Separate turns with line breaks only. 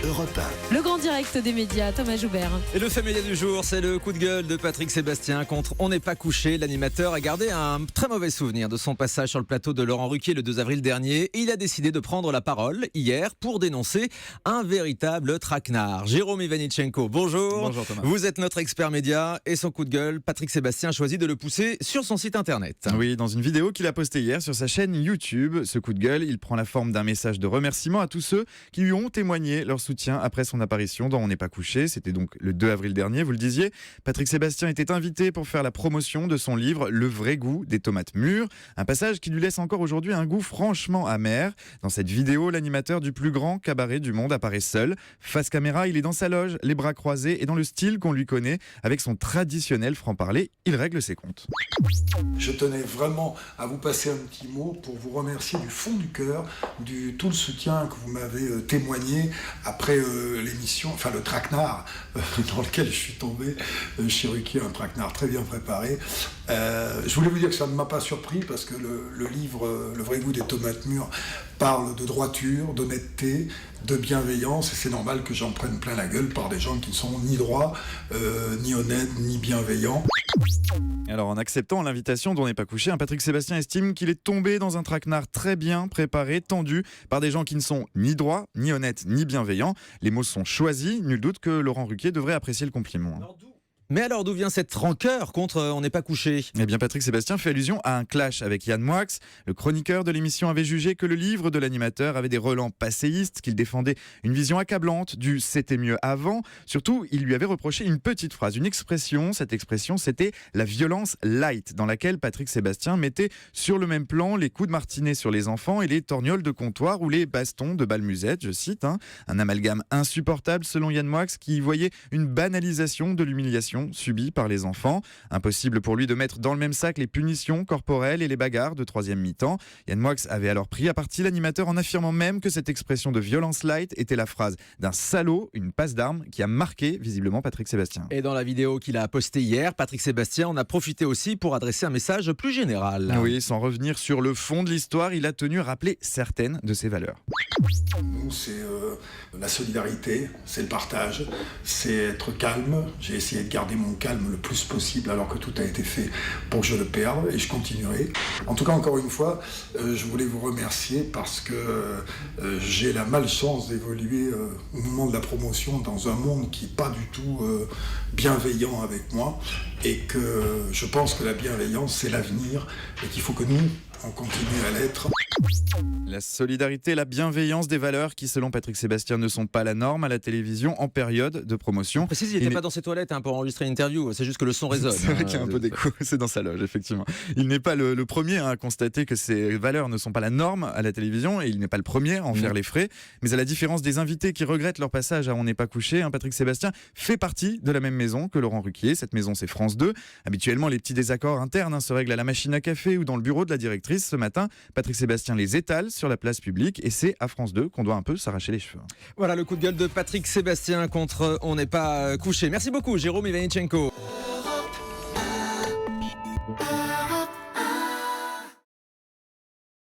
Europe 1.
Le grand direct des médias, Thomas Joubert.
Et le fait média du jour, c'est le coup de gueule de Patrick Sébastien contre On n'est pas couché. L'animateur a gardé un très mauvais souvenir de son passage sur le plateau de Laurent Ruquier le 2 avril dernier. Et il a décidé de prendre la parole hier pour dénoncer un véritable traquenard. Jérôme Ivanichenko, bonjour.
Bonjour Thomas.
Vous êtes notre expert média et son coup de gueule, Patrick Sébastien a choisi de le pousser sur son site internet.
Oui, dans une vidéo qu'il a postée hier sur sa chaîne YouTube, ce coup de gueule, il prend la forme d'un message de remerciement à tous ceux qui lui ont témoigné leur soutien après son apparition dans On n'est pas couché. C'était donc le 2 avril dernier, vous le disiez. Patrick Sébastien était invité pour faire la promotion de son livre Le vrai goût des tomates mûres, un passage qui lui laisse encore aujourd'hui un goût franchement amer. Dans cette vidéo, l'animateur du plus grand cabaret du monde apparaît seul. Face caméra, il est dans sa loge, les bras croisés et dans le style qu'on lui connaît, avec son traditionnel franc-parler, il règle ses comptes.
Je tenais vraiment à vous passer un petit mot pour vous remercier du fond du cœur, tout le soutien que vous m'avez témoigné après l'émission, enfin le traquenard dans lequel je suis tombé chez Ruquier, un traquenard très bien préparé. Je voulais vous dire que ça ne m'a pas surpris parce que le livre Le vrai goût des tomates mûres parle de droiture, d'honnêteté, de bienveillance, et c'est normal que j'en prenne plein la gueule par des gens qui ne sont ni droits, ni honnêtes, ni bienveillants.
Alors en acceptant l'invitation d'On n'est pas couché, Patrick Sébastien estime qu'il est tombé dans un traquenard très bien préparé, tendu par des gens qui ne sont ni droits, ni honnêtes, ni bienveillants. Les mots sont choisis, nul doute que Laurent Ruquier devrait apprécier le compliment.
Mais alors d'où vient cette rancœur contre On n'est pas couché ?
Eh bien, Patrick Sébastien fait allusion à un clash avec Yann Moix. Le chroniqueur de l'émission avait jugé que le livre de l'animateur avait des relents passéistes, qu'il défendait une vision accablante du « c'était mieux avant ». Surtout, il lui avait reproché une petite phrase, une expression. Cette expression, c'était la violence light, dans laquelle Patrick Sébastien mettait sur le même plan les coups de martinet sur les enfants et les torgnoles de comptoir ou les bastons de balmusette, je cite. Un amalgame insupportable selon Yann Moix, qui voyait une banalisation de l'humiliation subie par les enfants. Impossible pour lui de mettre dans le même sac les punitions corporelles et les bagarres de troisième mi-temps. Yann Moix avait alors pris à partie l'animateur en affirmant même que cette expression de violence light était la phrase d'un salaud, une passe d'armes qui a marqué visiblement Patrick Sébastien.
Et dans la vidéo qu'il a postée hier, Patrick Sébastien en a profité aussi pour adresser un message plus général.
Oui, sans revenir sur le fond de l'histoire, il a tenu à rappeler certaines de ses valeurs.
Nous, c'est la solidarité, c'est le partage, c'est être calme. J'ai essayé de garder mon calme le plus possible alors que tout a été fait pour que je le perde, et je continuerai. En tout cas, encore une fois, je voulais vous remercier parce que j'ai la malchance d'évoluer au moment de la promotion dans un monde qui n'est pas du tout bienveillant avec moi, et que je pense que la bienveillance, c'est l'avenir, et qu'il faut que nous, on continue à l'être.
La solidarité, la bienveillance, des valeurs qui, selon Patrick Sébastien, ne sont pas la norme à la télévision en période de promotion.
Précise, il n'était pas dans ses toilettes pour enregistrer une interview, c'est juste que le son résonne.
C'est vrai qu'il y a un peu d'écho, c'est dans sa loge, effectivement. Il n'est pas le premier à constater que ces valeurs ne sont pas la norme à la télévision, et il n'est pas le premier à en faire les frais. Mais à la différence des invités qui regrettent leur passage à On n'est pas couché, Patrick Sébastien fait partie de la même maison que Laurent Ruquier. Cette maison, c'est France 2. Habituellement, les petits désaccords internes se règlent à la machine à café ou dans le bureau de la directrice. Ce matin, Patrick Sébastien les étale sur la place publique, et c'est à France 2 qu'on doit un peu s'arracher les cheveux.
Voilà le coup de gueule de Patrick Sébastien contre On n'est pas couché. Merci beaucoup Jérôme Ivanichenko.